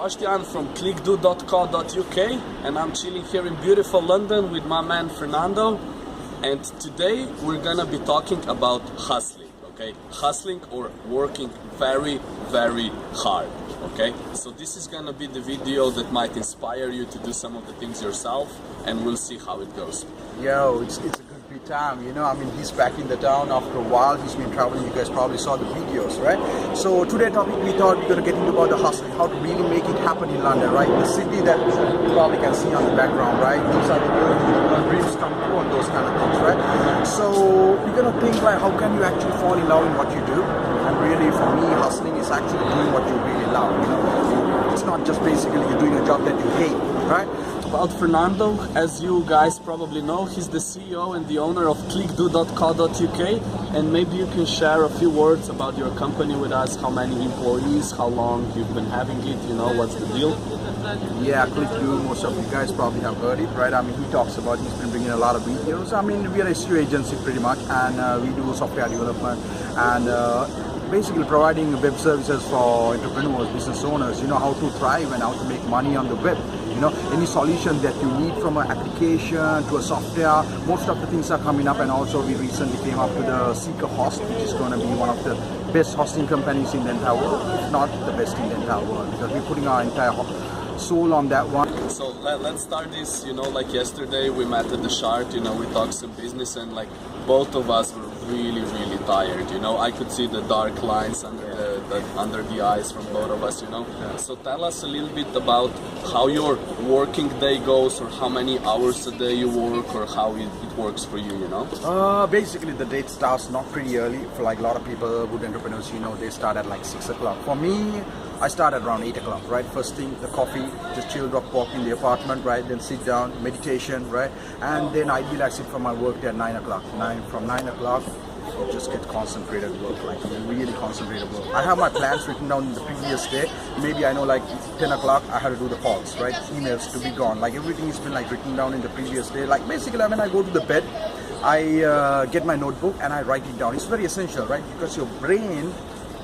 Bostjan from ClickDo.co.uk, and I'm chilling here in beautiful London with my man Fernando. And today we're gonna be talking about hustling, okay? Hustling or working very, very hard, okay? So this is gonna be the video that might inspire you to do some of the things yourself, and we'll see how it goes. Yo, it's a good time, you know. I mean, he's back in the town after a while. He's been traveling. You guys probably saw the videos, right? So today's topic, we thought we're going to get into about the hustling, how to really make it happen in London, right? The city that you probably can see on the background, right? Those are the dreams come true and those kind of things, right? So we're going to think like, how can you actually fall in love in what you do? And really, for me, hustling is actually doing what you really love, you know. It's not just basically you're doing a job that you hate, right? About Fernando, as you guys probably know, he's the CEO and the owner of ClickDo.co.uk, and maybe you can share a few words about your company with us, how many employees, how long you've been having it, you know, what's the deal? Yeah, ClickDo, most of you guys probably have heard it, right? I mean, he talks about, he's been bringing a lot of videos. I mean, we are a SEO agency pretty much, and we do software development and basically providing web services for entrepreneurs, business owners, you know, how to thrive and how to make money on the web. You know, any solution that you need from an application to a software, most of the things are coming up. And also we recently came up with a Seeker Host, which is going to be one of the best hosting companies in the entire world, if not the best in the entire world, because we're putting our entire soul on that one. So let's start this, you know, like yesterday we met at the Shard, you know, we talked some business, and like both of us were really tired, you know. I could see the dark lines under the eyes from both of us, you know. Yeah. So tell us a little bit about how your working day goes, or how many hours a day you work, or how it works for you, you know. Basically the day starts not pretty early. For like a lot of people, good entrepreneurs, you know, they start at like 6 o'clock. For me, I start at around 8 o'clock, right? First thing, the coffee, just chill, drop, walk in the apartment, right? Then sit down, meditation, right? And then ideally I sit for my work at 9 o'clock. From 9 o'clock, you just get concentrated work, like really concentrated work. I have my plans written down in the previous day. Maybe I know like 10 o'clock I have to do the calls, right? Emails to be gone. Like everything has been like written down in the previous day. Like basically when I go to the bed, I get my notebook and I write it down. It's very essential, right? Because your brain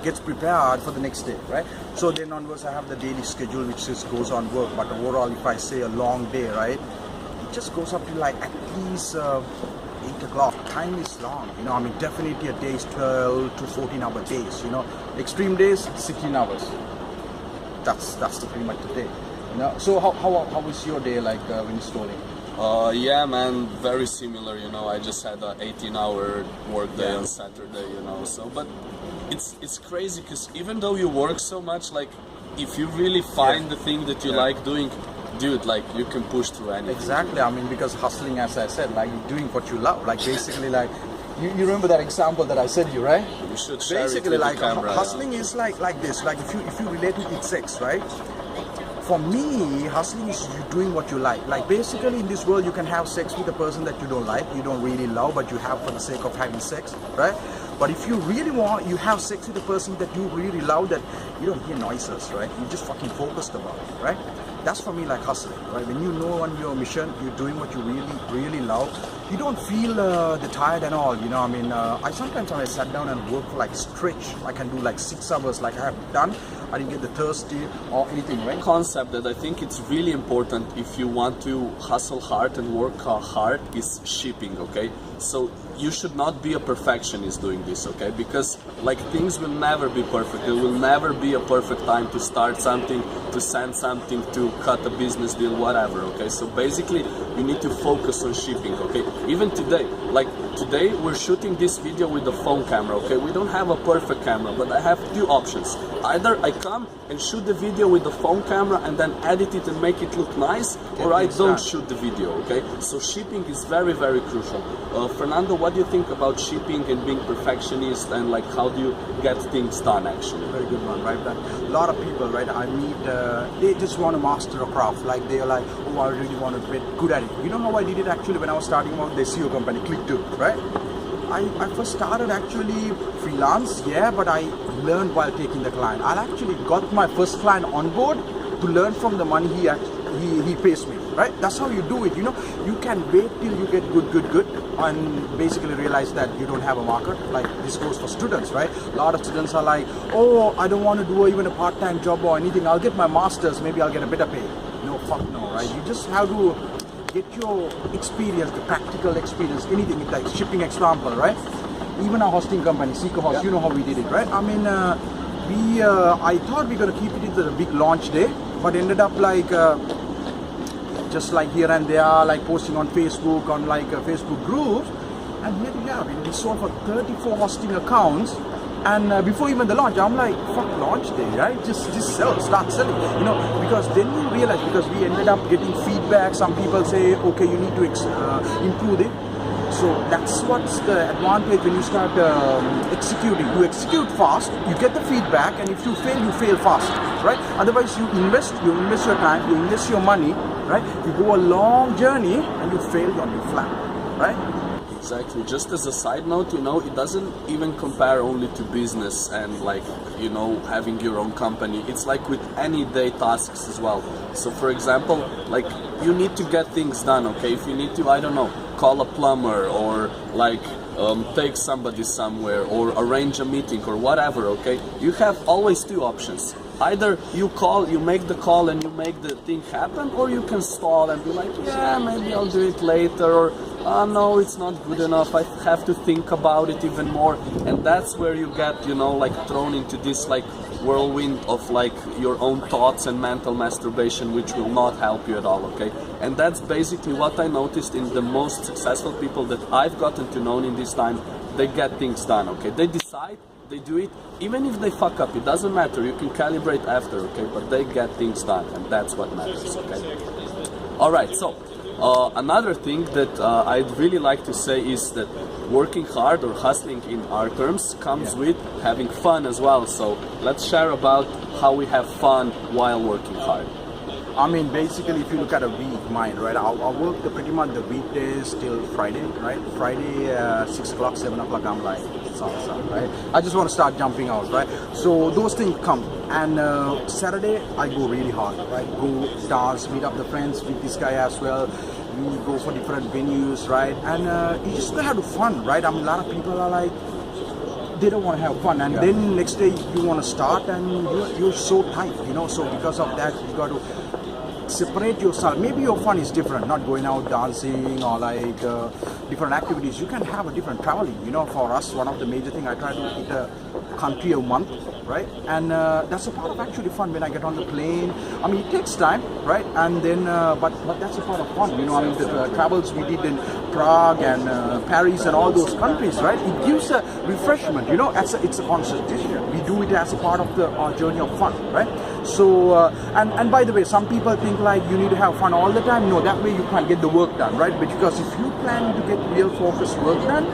gets prepared for the next day, right? So then onwards I have the daily schedule which just goes on work. But overall, if I say a long day, right, it just goes up to like at least 8 o'clock. Time is long, you know. I mean, definitely a day is 12 to 14 hour days, you know. Extreme days, 16 hours. That's the pretty much the day, you know. So how was your day like when you're installing? Yeah, man, very similar, you know. I just had an 18-hour work day on Saturday, you know. So, but it's crazy because even though you work so much, like if you really find the thing that you like doing, dude, like you can push through anything. Exactly. I mean, because hustling, as I said, like doing what you love, like basically like you remember that example that I said you, right? You should share basically it with like the camera, hustling is like this. Like if you relate it with sex, right? For me, hustling is you doing what you like. Like basically in this world, you can have sex with a person that you don't like, you don't really love, but you have for the sake of having sex, right? But if you really want, you have sex with a person that you really love, that you don't hear noises, right? You just fucking focused about it, right? That's for me like hustling, right? When you know on your mission, you're doing what you really love, you don't feel the tired and all, you know. I mean, I sometimes when I sat down and work for like stretch, I can do like 6 hours like I have done. I didn't get the thirsty or anything, right? Concept that I think it's really important if you want to hustle hard and work hard is shipping, okay? So you should not be a perfectionist doing this, okay? Because like things will never be perfect. There will never be a perfect time to start something, to send something, to cut a business deal, whatever, okay? So basically you need to focus on shipping, okay? Even today, like today we're shooting this video with a phone camera, okay? We don't have a perfect camera, but I have 2 options. Either I come and shoot the video with the phone camera and then edit it and make it look nice, or I don't shoot the video, okay? So shipping is very crucial. Fernando, what do you think about shipping and being perfectionist, and like how do you get things done actually? Very good one, right? That a lot of people, right, I meet, they just want to master a craft. Like they're like, oh, I really want to get good at it. You know how I did it actually when I was starting out the SEO company, ClickDo, right? I first started actually freelance, yeah, but I learned while taking the client. I actually got my first client on board to learn from the money he he pays me, right? That's how you do it, you know. You can wait till you get good, and basically realize that you don't have a market. Like this goes for students, right? A lot of students are like, oh, I don't want to do even a part-time job or anything. I'll get my master's, maybe I'll get a better pay. No, fuck no, right? You just have to get your experience, the practical experience, anything like shipping example, right? Even our hosting company, Seeker Host, you know how we did it, right? I mean, I thought we were gonna keep it into the big launch day, but ended up like just like here and there, like posting on Facebook, on like Facebook groups, and here we are. We sold for 34 hosting accounts, and before even the launch, I'm like, fuck launch day, right? Just sell, start selling, you know, because then you realize, because we ended up getting feedback. Some people say, okay, you need to improve it. So that's what's the advantage when you start executing. You execute fast, you get the feedback, and if you fail fast, right? Otherwise, you invest your time, you invest your money, right? You go a long journey and you fail on your flat, right? Exactly. Just as a side note, you know, it doesn't even compare only to business and like, you know, having your own company. It's like with any day tasks as well. So for example, like you need to get things done, okay? If you need to, I don't know, call a plumber or like take somebody somewhere or arrange a meeting or whatever, okay? You have always two options. Either you call, you make the call and you make the thing happen, or you can stall and be like, yeah, maybe I'll do it later, or no, it's not good enough, I have to think about it even more. And that's where you get, you know, like thrown into this like whirlwind of like your own thoughts and mental masturbation, which will not help you at all, okay? And that's basically what I noticed in the most successful people that I've gotten to know in this time. They get things done, okay? They decide, they do it, even if they fuck up, it doesn't matter, you can calibrate after, okay? But they get things done, and that's what matters, okay? Alright, so another thing that I'd really like to say is that working hard or hustling in our terms comes with having fun as well. So let's share about how we have fun while working hard. I mean, basically, if you look at a week, mine, right? I work pretty much the weekdays till Friday, right? Friday, 6 o'clock, 7 o'clock, I'm like, salsa, right? I just want to start jumping out, right? So those things come. And Saturday, I go really hard, right? Go dance, meet up the friends, meet this guy as well. We go for different venues, right? And you just have to fun, right? I mean, a lot of people are like, they don't want to have fun, and then next day you want to start and you're so tight, you know. So because of that, you got to separate yourself. Maybe your fun is different, not going out dancing or like different activities. You can have a different traveling, you know. For us, one of the major thing, I try to hit a country a month, right? And that's a part of actually fun when I get on the plane. I mean, it takes time, right? And then but that's a part of fun, you know. I mean, the travels we did in Prague and Paris and all those countries, right? It gives a refreshment, you know. It's a conscious decision. We do it as a part of our journey of fun, right? So and by the way, some people think like you need to have fun all the time. No, that way you can't get the work done, right? But because if you plan to get real focused work done,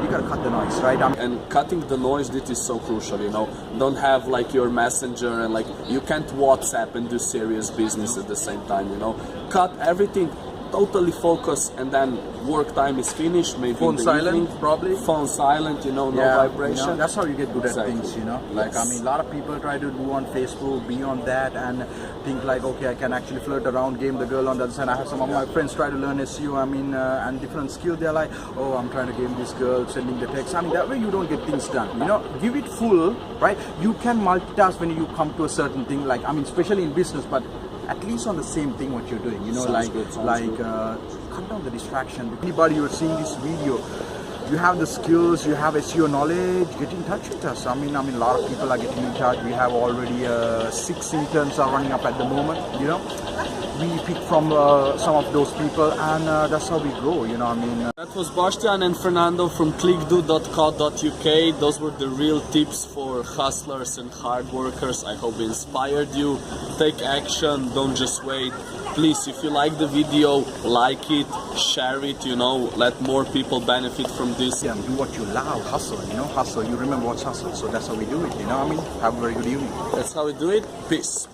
you gotta cut the noise, right? And cutting the noise, this is so crucial, you know. Don't have like your messenger and like you can't WhatsApp and do serious business at the same time, you know. Cut everything, totally focus, and then work time is finished. Maybe phone silent, evening, probably. Phone silent, you know, no vibration. You know, that's how you get good exactly. at things, you know. Like I mean, a lot of people try to do on Facebook, be on that, and think like, okay, I can actually flirt around, game the girl on the other side. I have some of my friends try to learn SEO. I mean, and different skills. They're like, oh, I'm trying to game this girl, sending the text. I mean, that way you don't get things done. You know, give it full, right? You can multitask when you come to a certain thing. Like I mean, especially in business, but at least on the same thing what you're doing, you know. Cut down the distraction. Anybody you're seeing this video, you have the skills, you have SEO knowledge, get in touch with us. I mean, a lot of people are getting in touch. We have already 6 interns are running up at the moment, you know. We pick from some of those people, and that's how we grow, you know. I mean, that was Bostjan and Fernando from ClickDo.co.uk. Those were the real tips for hustlers and hard workers. I hope it inspired you. Take action, don't just wait. Please, if you like the video, like it, share it, you know, let more people benefit from this. Yeah, do what you love, hustle, you know, hustle. You remember what's hustle, so that's how we do it, you know. I mean, have a very good evening. That's how we do it. Peace.